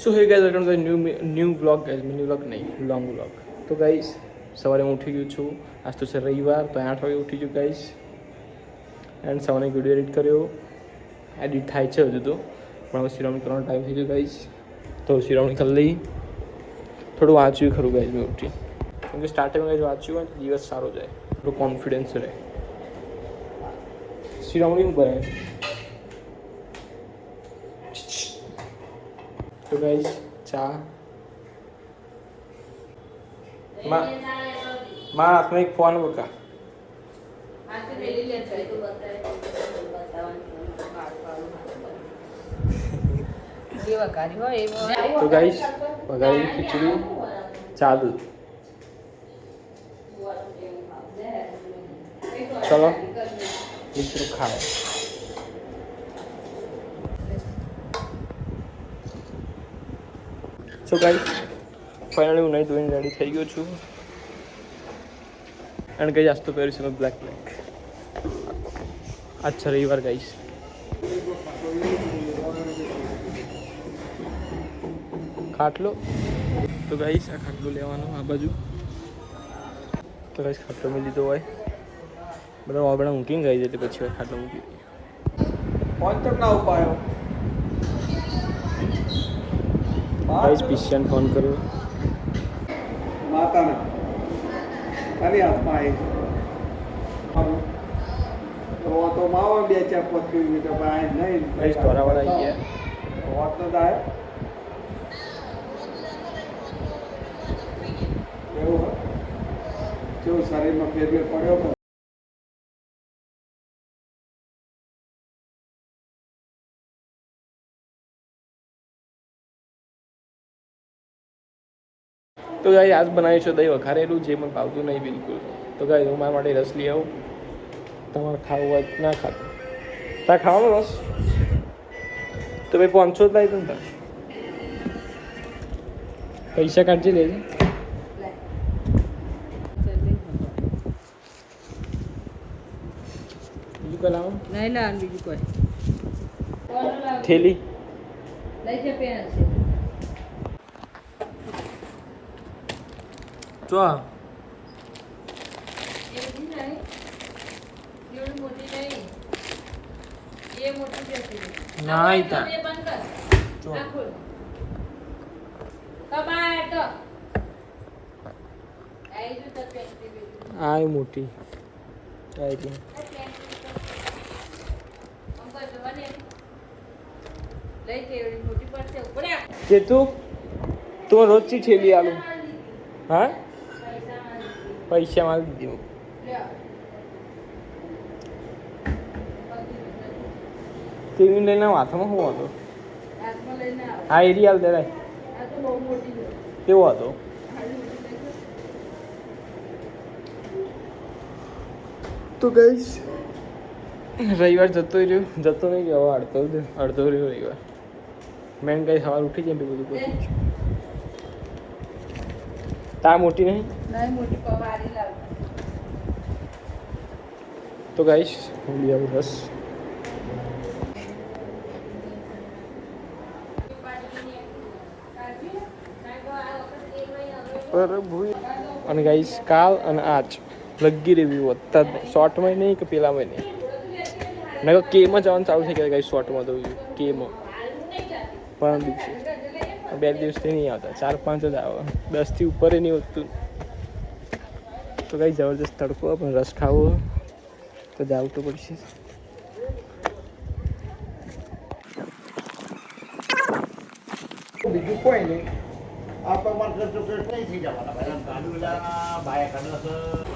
So hey guys welcome to new vlog guys mini vlog નહીં long vlog. તો guys સવારે હું ઉઠી ગયો છું. આજ તો છે રવિવાર, તો 8 વાગે ઉઠી ગયો ગાઈઝ. એન્ડ સવારે વિડીયો એડિટ કર્યો. એડિટ થાય છે હજુ તો, પણ હવે શિરામણી કરવાનો ટાઈમ થઈ ગયો ગાઈઝ. તો શિરામણી કરી લઈ. થોડું વાંચ્યું ખરું ગાઈઝ મેં ઉઠી, કેમ કે સ્ટાર્ટિંગમાં ગાઈઝ વાંચ્યું હોય તો દિવસ સારો જાય, થોડું કોન્ફિડન્સ રહે. શિરામણી હું બનાવે તો ગાઈઝ ચા. મારા હાથમાં એક ફોન બકા. તો ગાઈઝ વઘારેલી ખીચડી, ચા, દૂધ. ચલો મિત્રો ખાઓ. સો ગાઈઝ ફાઇનલી હું નહીં ધોઈને રેડી થઈ ગયો છું. અને કઈ આજ તો પહેર્યું છે મેં બ્લેક. આજ છે રવિવાર ગાઈઝ. ખાટલો તો ગાઈઝ આ ખાટલો લેવાનો આ બાજુ. તો ગાઈઝ ખાટલો મેં લીધો હોય બધા આપણે મૂકીને ગાઈઝ, એટલે પછી ખાટલો મૂકી ફોન તો ના ઉપાડ્યો ગાઈઝ. પિશિયન ફોન કર્યો માતાના ખાલી હાથમાં આવી તો માવો 2-4-5 કિલોમીટર બહાર નહીં ગાઈઝ તોરાવાળા આવી ગયા. વાત ન થાય એવું કેવું શરીરમાં ફેરફેર પડ્યો. તો ગાઈ આજ બનાવ્યું છે દહીં વઘારેલું, જે મને ભાવતું નહીં બિલકુલ. તો ગાઈ હું મારા માટે રસ લઈ આવું. તમારે ખાવું હોય ના ખાતું તાર ખાવાનો રસ તો ભાઈ 500 જ લાવી દઉં. તાર પૈસા કાઢજે લેજે. બીજું કોઈ લાવો નહીં લાવ બીજું કોઈ થેલી. લઈ છે પેન છે જો આ એવડી નહીં, એવડી મોટી નહીં, એ મોટી છે ના ઈ તા એ બંધ કર. જો આ ખોલ કબાટ આઈ જો તો પેન્ટી બેટી આ ઈ મોટી આ ઈ અંકલ જોવાને લઈ છે એવડી મોટી પડશે ઉપડ્યા કે તું રોજથી ઠેલી આલું. હા પૈસા મારી દીધું. ટીવી લઈને હાથમાં શું હતો? હાથમાં લઈને આવો. હા એરી હાલ દેવાય. આ તો બહુ મોટી છે. કેવો હતો? તો ગઈશ રવિવાર જતો નહીં રહ્યો. અડધો રહ્યો રવિવાર. મેન કઈ સવાર ઉઠી જાય બધું બધું. તા મોટી નહીં નહીં મોટી પવારી લાવ. તો ગાઈશ હું લઈ આવું રસ. અને ગાઈશ કાલ અને આજ લગી રિવ્યુ હતા શોર્ટમાં નહીં કે પેલામાં નહીં. ના કેમાં જવાનું ચાલુ થઈ ગયા ગાઈશ. શોર્ટમાં તો કેમાં પણ દિવસે 2 દિવસથી નહીં આવતા, 4-5 જ આવે. 10થી ઉપર નહીં હોતું. તો કઈ જબરજસ્ત તડકો, પણ રસ ખાવો તો જાવું તો પડશે. બીજું કોઈ નહીં. આ તો મારે તો નહીં થઈ જવાના.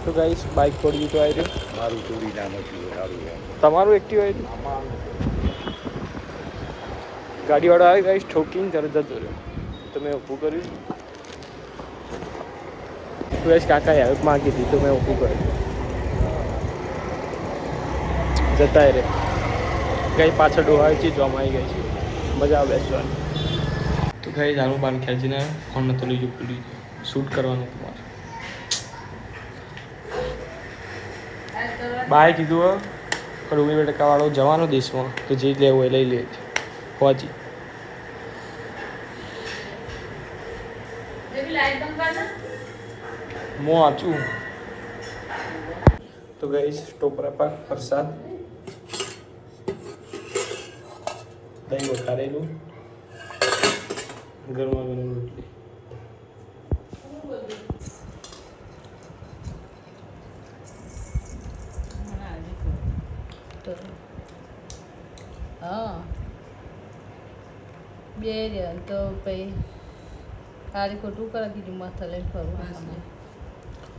તો ગાઈસ બાઇક પડી તો આવી રહ્યું. મારું ચોરી ના નથી સારું. તમારું એક્ટિવ આવી રહ્યું. ગાડીવાળો આવે ગાઈસ ઠોકીને તરત જતો રહ્યો. તો મેં ઊભું કર્યું. તો ગાઈસ કાકાએ હેલ્પ માંગી હતી તો મેં ઊભું કર્યું. જતા રે ગાઈ પાછળ ડોહાય છે, જોવામાં આવી ગઈ છે. મજા આવે બેસવાની. તો ગાઈ જાનું બાન ખેંચીને ફોન નતો લઈ ગયો, ભૂલી શૂટ કરવાનું તમારે. બાય કીધું પણ 19% વાળો જવાનો દેશમાં, તો જે લેવું એ લઈ લે. પહોંચી भी लाइट बंद करना મો આચું તો ગાઈસ ટોપરા પાક પ્રસાદ દહીં વઘારેલું ગરમા ગરમ રોટલી હા બે તો પછી ખાલી ખોટું કરી દીધું માથા લઈને ફરવા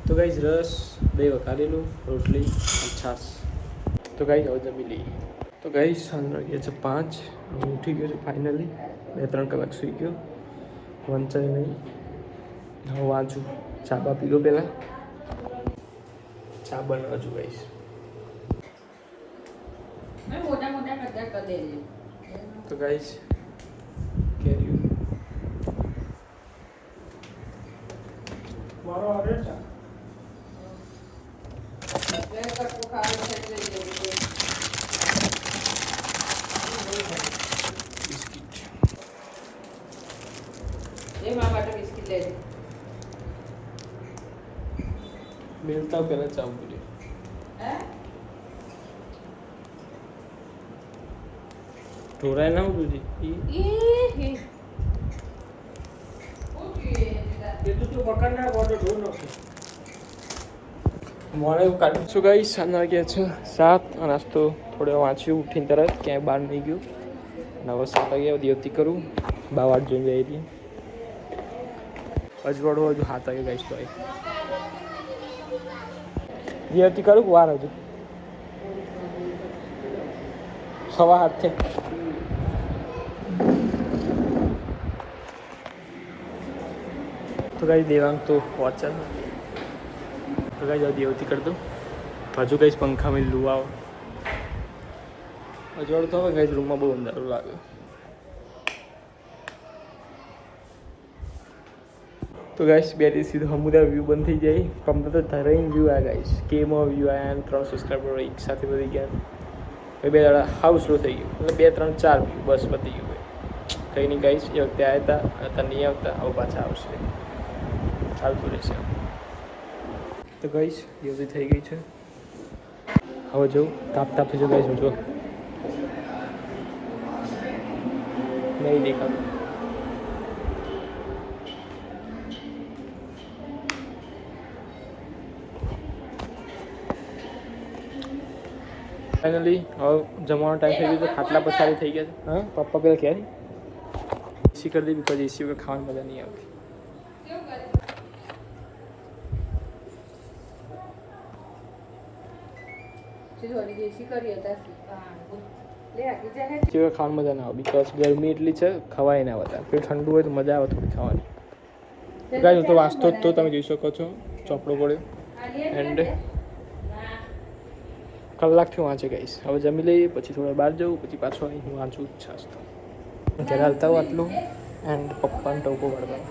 તો ગાઈસ રસ દહીં વઘારેલું રોટલી અને છાશ તો ગાઈસ હવે જમી લઈએ તો ગાઈસ સાંજના વાગ્યા છે 5 હું ઉઠી ગયો છું ફાઇનલી 2-3 કલાક સૂઈ ગયો વંચાય નહીં હવે વાંચું ચા બા પી લો પહેલાં ચા બનાવવા છું ગાઈસ મેં મોટા મોટા કચરા કરી દેજે તો ગાઈસ કેરી મારો આવે છે બે કટકો ખાવાનું છે લઈ જવું બિસ્કિટ એ મારા માટે બિસ્કિટ લેજે મેળતા પહેલાં ચા પી લે હે ઢોરાય ના ઉઠું ઈ ઓકે એ તો તું પકડના ગોડો ઢોર નથી મોડે એવું કાઢું છું ગાઈસ સાંજના વાગ્યા છે 7 નાસ્તો થોડો વાંચ્યું ઉઠીને તરત ક્યાંય બહાર નહીં ગયું અને હવે 7 વાગ્યા દિવસથી કરું બાવાટ જોઈને જઈ રહી અજવાળું હજુ 7 વાગે ગાઈસ તો દિવસથી કરું વાર હજુ 7:30 તો ગાઈસ દેવાંગ તો વાંચન તો ગાઈસ હવે દેવતી કરી દઉં હજુ ગાઈસ પંખામાં લૂ આવે અજવાળું તો હવે ગાઈસ રૂમમાં બહુ અંધારું લાગે તો ગાઈસ બે દિવસ સીધો સમુદાય વ્યૂ બંધ થઈ જાય કમ્પ્લીટ તો ધરાઈને વ્યૂ આ ગાઈસ કેમાં વ્યૂ આવ્યા અને 3 સબસ્ક્રાઈબર એક સાથે વધી ગયા બે દાડા હાઉ સ્લો થઈ ગયું એટલે 2 3 4 વ્યૂ બસ પતી ગયું કંઈ નહીં ગાઈસ એ વખતે આવ્યા હતા અત્યારે નહીં આવતા હવે પાછા આવશે ચાલતું રહેશે તો ગાઈસ યોજી થઈ ગઈ છે હવે જો તાપ થઈ જો ગાઈસ જો નહીં દેખાતું ફાઇનલી હવે જમવાનો ટાઈમ થઈ ગયો છે ખાટલા પથારી થઈ ગયા છે હા પપ્પા પેલા ક્યારે એસી કરી દે બીકોઝ એસી વગર ખાવાની મજા નહીં આવતી થોડી દેશી કરી હતા લે આખી જાય એસી વગર ખાવાની મજા ના આવે બીકોઝ ગરમી એટલી છે ખવાય ના વધારે પેલું ઠંડુ હોય તો મજા આવે થોડી ખાવાની ગાઈસ તો વાંચતો જ તો તમે જોઈ શકો છો ચોપડો પડ્યો એન્ડ કલાકથી વાંચે ગાઈસ હવે જમી લઈએ પછી થોડા બહાર જવું પછી પાછો અહીં હું વાંચું જ છાસ તો ઘરે હાલતા હોઉં આટલું એન્ડ પપ્પાને ટોકો પાડતા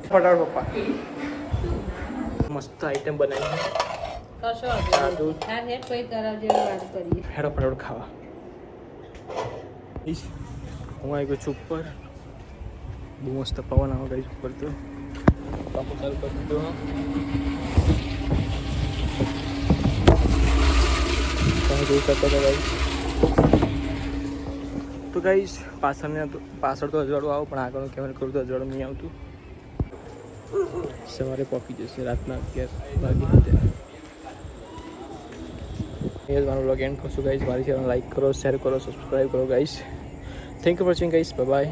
ફટાફટ પપ્પા મસ્ત આઈટમ બનાવી કશો સાદું હા હેડ કોઈ કરાવ જેવી વાત કરીએ હેડો ફટાફટ ખાવા હું આવી ગયો છું ઉપર બહુ મસ્ત પવન આવે ગાઈસ ઉપર તો પાપો ચાલુ કરી દીધો તમે જોઈ શકો છો ગાઈસ તો ગાઈસ પાછળ તો અજવાળું આવું પણ આગળનું કેમેરા કરું તો અજવાળું નહીં આવતું સવારે પહોંચી જશે રાતના 11 વાગે એ જ મારો બ્લોગ એન્ડ કરશું ગાઈસ મારી ચેનલ લાઈક કરો શેર કરો સબસ્ક્રાઈબ કરો guys thank you for watching guys bye bye